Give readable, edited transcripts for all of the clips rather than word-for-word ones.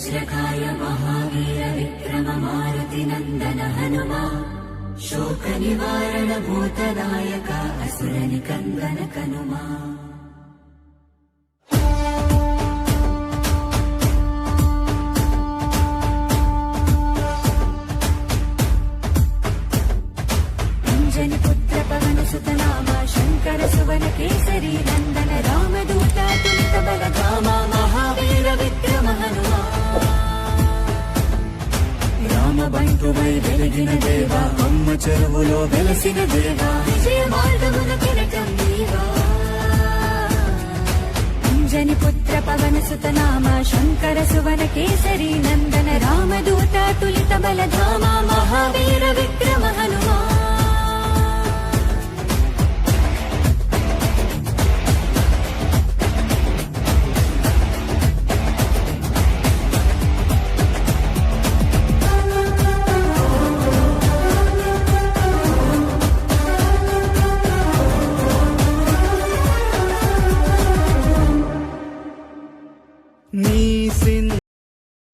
वज्रकाय महावीर विक्रम मारुति नंदन हनुमा शोक निवारण भूतदायक असुर निकंदन कनुमा। अंजनी पुत्र पवन सुत नाम शंकर सुवन केसरी नंदन रामदूत तुलित बलधामा महावीर विक्रम हनुमा। రామ బంటువై వెలిగిన దేవా అమ్మ చెరువులో వెలసిన దేవా విజయ మార్గమున కిరటం నీవా। అంజని పుత్ర పవన సుత నామ శంకర సువన కేసరి నందన రామదూత తులిత బలధామ మహావీర విక్రమ హనుమా।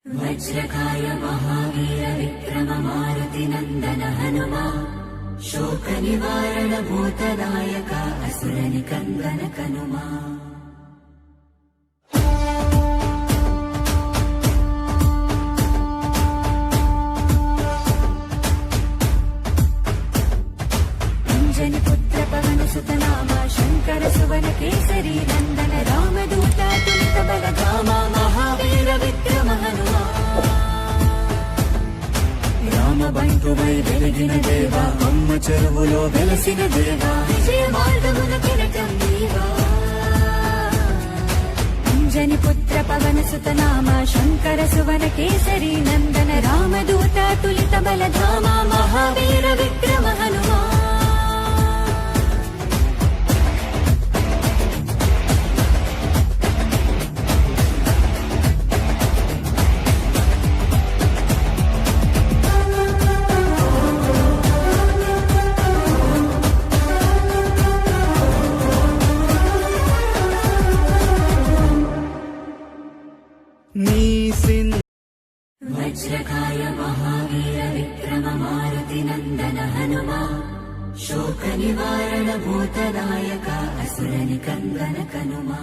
वज्रकाय महावीर विक्रम मारुति नंदन हनुमा शोक निवारण भूतदायक असुर निकंदन कनुमा। अंजनी पुत्र पवन सुत नाम शंकर सुवन केसरी नंदन रामदूत तुलित बलधामा महावीर विक्रम हनुमा। రామ బంటువై వెలిగిన దేవా అమ్మ చెరువులో వెలసిన దేవా విజయ మార్గమున కిరటం నీవా। అంజని పుత్ర పవన సుత నామ శంకర సువన కేసరి నందన రామదూత తులిత బలధామ మహావీర విక్రమ హనుమా। वज्रकाय महावीर विक्रम मारुति नंदन हनुमा शोक निवारण भूतदायक असुर निकंदन कनुमा।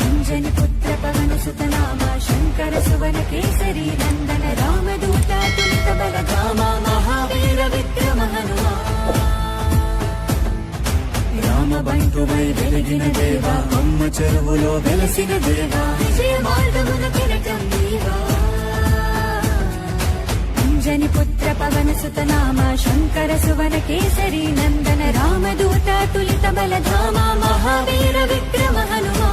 अंजनी पुत्र पवन सुत नाम शंकर सुवन केसरी नंदन रामदूत तुलित बलधामा महावीर विक्रम हनुमा। రామ బంటువై వెలిగిన దేవా అమ్మ చెరువులో వెలసిన దేవా విజయ మార్గమున కిరటం నీవా। అంజని పుత్ర పవన సుత నామ శంకర సువన కేసరి నందన రామదూత తులిత బలధామ మహావీర విక్రమ హనుమా।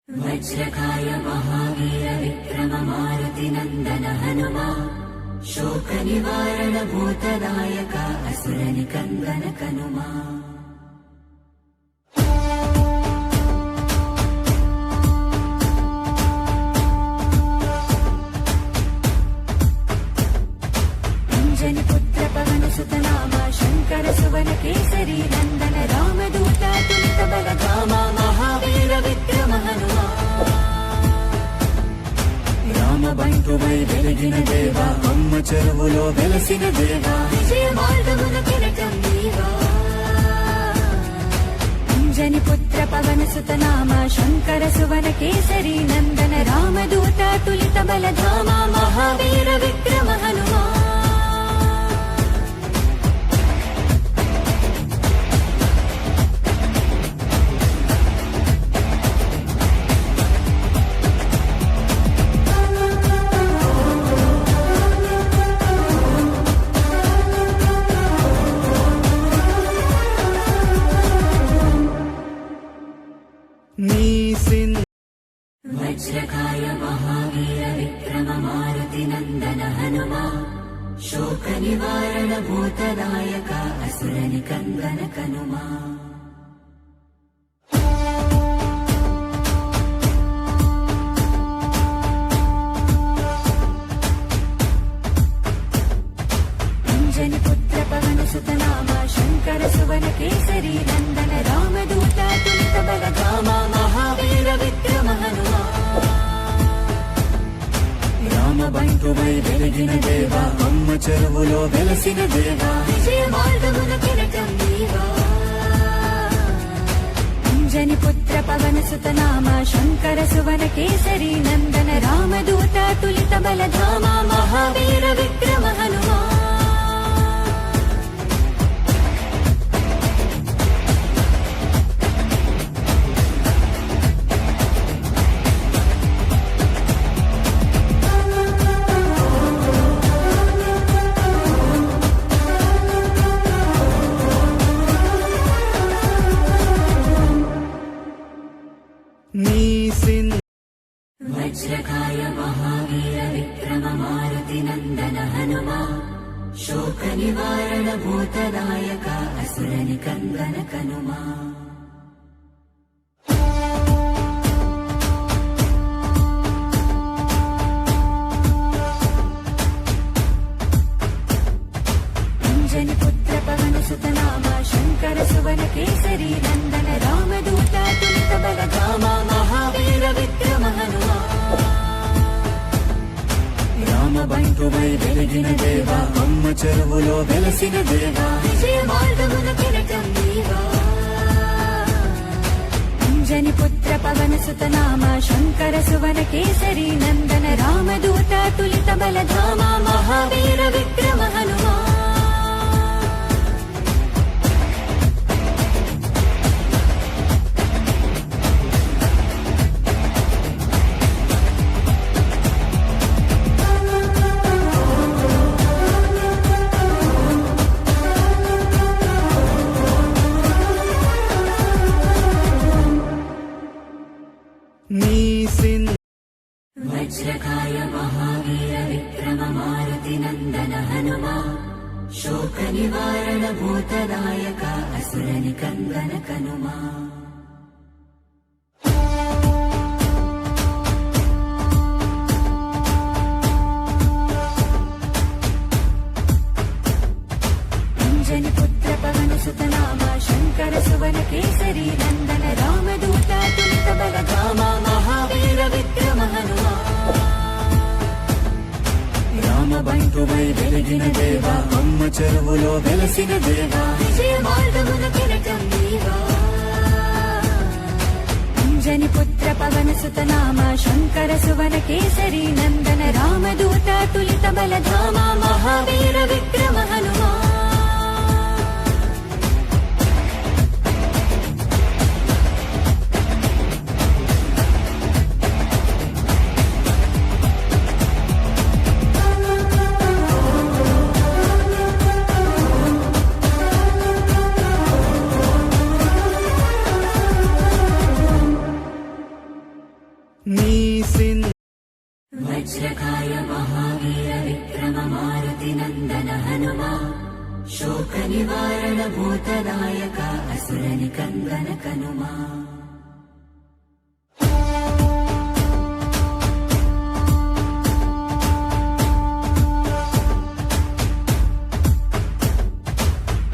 वज्रकाय महावीर विक्रम मारुति नंदन हनुमा शोक निवारण भूतदायक असुर निकंदन कनुमा। अंजनी पुत्र पवन सुत नाम शंकर सुवन केसरी नंदन रामदूत तुलित बलधाम महावीर विक्रम हनुमा। రామ బంటువై వెలిగిన దేవా అమ్మ చెరువులో వెలసిన దేవా విజయ మార్గమున కిరటం నీవా। అంజని పుత్ర పవన సుత నామ శంకర సువన కేసరి నందన రామదూత తులిత బలధామ మహావీర విక్రమ హనుమా। నీ సిన్ వజ్రకాయ మహావీర విక్రమ మారుతి నందన హనుమా శోక నివారణ భూతదాయక అసుర నికందన కనుమా అంజని పుత్ర పవన సుత నామ శంకర సువన కేసరి నందన రామదూత తులిత బలధామ మహావీర విక్రమ హనుమా రామబంటువై వెలిగిన దేవా అమ్మ చెరువులో వెలసిన దేవా విజయ మార్గమున కిరటం నీవా అంజని పుత్ర పవన సుత నామ శంకర సువన కేసరి నందన రామదూత తులిత బలధామ మహావీర విక్రమ హనుమా నీ సిన్ వజ్రకాయ మహావీర విక్రమ మారుతి నందన హనుమా శోక నివారణ భూతదాయక అసుర నికందన కనుమా అంజని పుత్ర పవన సుత నామ శంకర సువన కేసరి నందన రామదూత తులిత బలధామ మహావీర విక్రమ హనుమా రామబంటువై వెలిగిన దేవా అమ్మ చెరువులో వెలసిన దేవా విజయ మార్గమున కిరటం నీవా అంజని పుత్ర పవన సుత నామ శంకర సువన కేసరి నందన రామదూత తులిత బలధామ మహావీర విక్రమ హనుమా నీ సిన్ వజ్రకాయ మహావీర విక్రమ మారుతి నందన హనుమా శోక నివారణ భూతదాయక అసుర నికందన కనుమా అంజని పుత్ర పవన సుత నామ శంకర సువన కేసరి నందన రామదూత తులిత బలధామ మహావీర విక్రమ హనుమా రామబంటువై వెలిగిన దేవా అమ్మ చెరువులో వెలసిన దేవా విజయ మార్గమున కిరటం నీవా అంజని పుత్ర పవన సుత నామ శంకర సువన కేసరి నందన రామదూత తులిత బలధామ మహావీర విక్రమ హనుమా నీ సిన్ వజ్రకాయ మహావీర విక్రమ మారుతి నందన హనుమా శోక నివారణ భూతదాయక అసుర నికందన కనుమా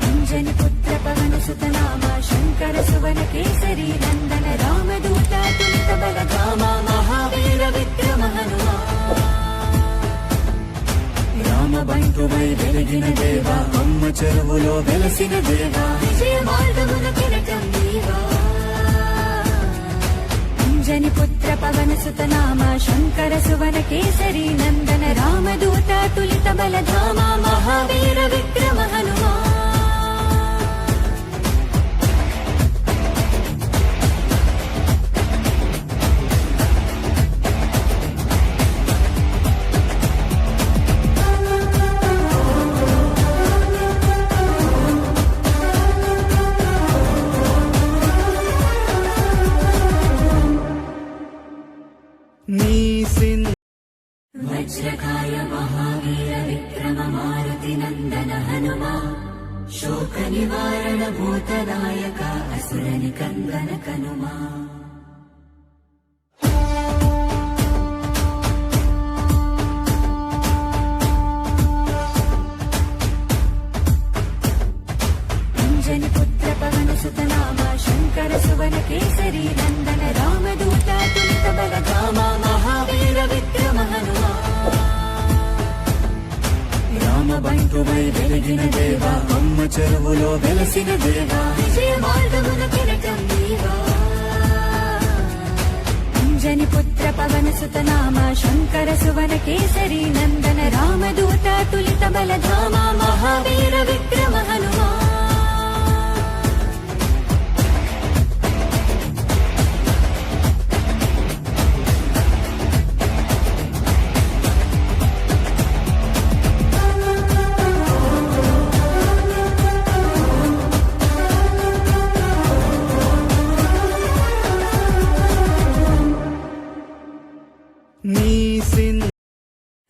అంజని పుత్ర పవన సుత నామ శంకర సువన కేసరి నందన రామదూత తులిత బలధామ మహావీర విక్రమ హనుమా రామబంటువై వెలిగిన దేవా అమ్మ చెరువులో వెలసిన దేవా విజయ మార్గమున కిరటం నీవా అంజని పుత్ర పవన సుత నామ శంకర సువన కేసరి నందన రామదూత తులిత బలధామ మహావీర విక్రమ హనుమా నీ సింధు వజ్రకాయ మహావీర విక్రమ మారుతి నందన హనుమా శోక నివారణ భూతనాయక అసుర నికందన కనుమా అంజని పుత్ర పవన సుత నామ శంకర సువన కేసరి నందన రామదూత తులిత బలధామ మహావీర విక్రమ హనుమా రామబంటువై వెలిగిన దేవా అమ్మ చెరువులో వెలసిన దేవా విజయ మార్గమున కిరటం నీవా అంజని పుత్ర పవన సుత నామ శంకర సువన కేసరి నందన రామదూత తులిత బలధామ మహావీర విక్రమ హనుమా నీ సింధు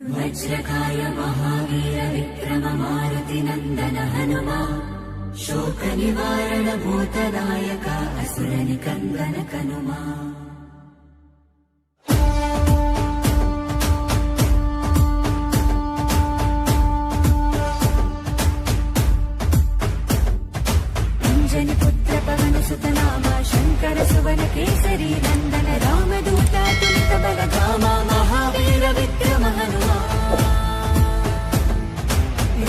వజ్రకాయ మహావీర విక్రమ మారుతి నందన హనుమా శోక నివారణ భూతనాయక అసుర నికందన కనుమా అంజని పుత్ర పవన సుత నామ శంకర సువన కేసరి నందన రామదూత తులిత బలధామ మహావీర విక్రమ హనుమా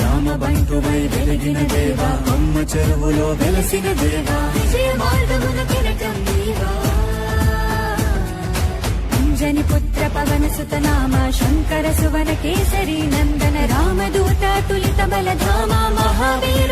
రామబంటువై వెలిగిన దేవా అమ్మ చెరువులో వెలసిన దేవా విజయ మార్గమున కిరటం నీవా అంజని పుత్ర పవన సుత నామ శంకర సువన కేసరి నందన రామదూత తులిత బలధామ మహావీర